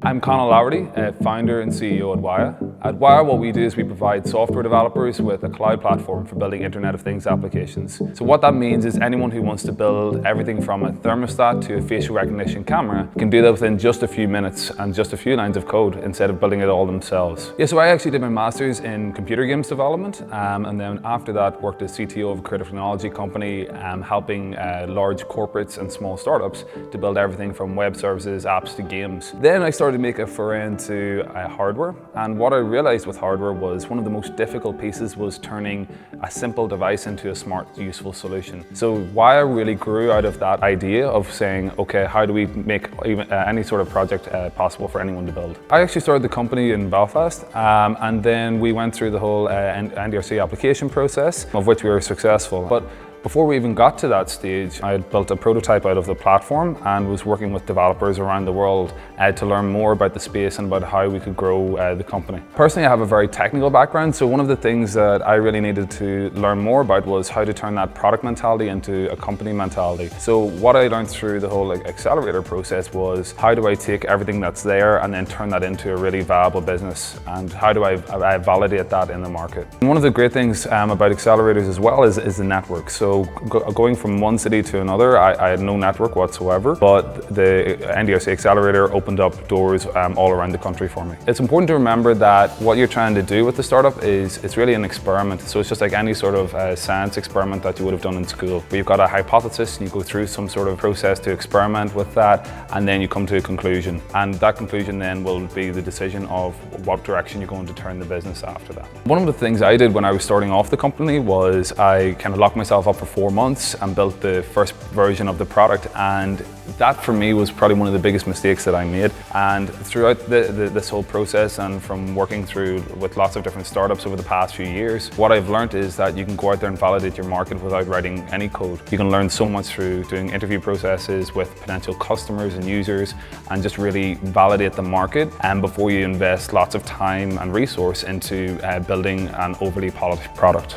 I'm Conall Laverty, founder and CEO at Wire. At Wire, what we do is we provide software developers with a cloud platform for building Internet of Things applications. So what that means is anyone who wants to build everything from a thermostat to a facial recognition camera can do that within just a few minutes and just a few lines of code instead of building it all themselves. Yeah, so I actually did my master's in computer games development, and then after that worked as CTO of a creative technology company, helping large corporates and small startups to build everything from web services, apps to games. Then I started to make a foray into hardware, and what I realized with hardware was one of the most difficult pieces was turning a simple device into a smart, useful solution. So Wire really grew out of that idea of saying, okay, how do we make even any sort of project possible for anyone to build? I actually started the company in Belfast, and then we went through the whole NDRC application process, of which we were successful. But before we even got to that stage, I had built a prototype out of the platform and was working with developers around the world to learn more about the space and about how we could grow the company. Personally, I have a very technical background, so one of the things that I really needed to learn more about was how to turn that product mentality into a company mentality. So what I learned through the whole accelerator process was, how do I take everything that's there and then turn that into a really viable business, and how do I validate that in the market? And one of the great things about accelerators as well is the network. So going from one city to another, I had no network whatsoever, but the NDRC accelerator opened up doors all around the country for me. It's important to remember that what you're trying to do with the startup is it's really an experiment. So it's just like any sort of science experiment that you would have done in school, where you've got a hypothesis and you go through some sort of process to experiment with that, and then you come to a conclusion. And that conclusion then will be the decision of what direction you're going to turn the business after that. One of the things I did when I was starting off the company was I kind of locked myself up for 4 months and built the first version of the product, and that for me was probably one of the biggest mistakes that I made. And throughout this whole process, and from working through with lots of different startups over the past few years, what I've learned is that you can go out there and validate your market without writing any code. You can learn so much through doing interview processes with potential customers and users, and just really validate the market, and before you invest lots of time and resource into building an overly polished product.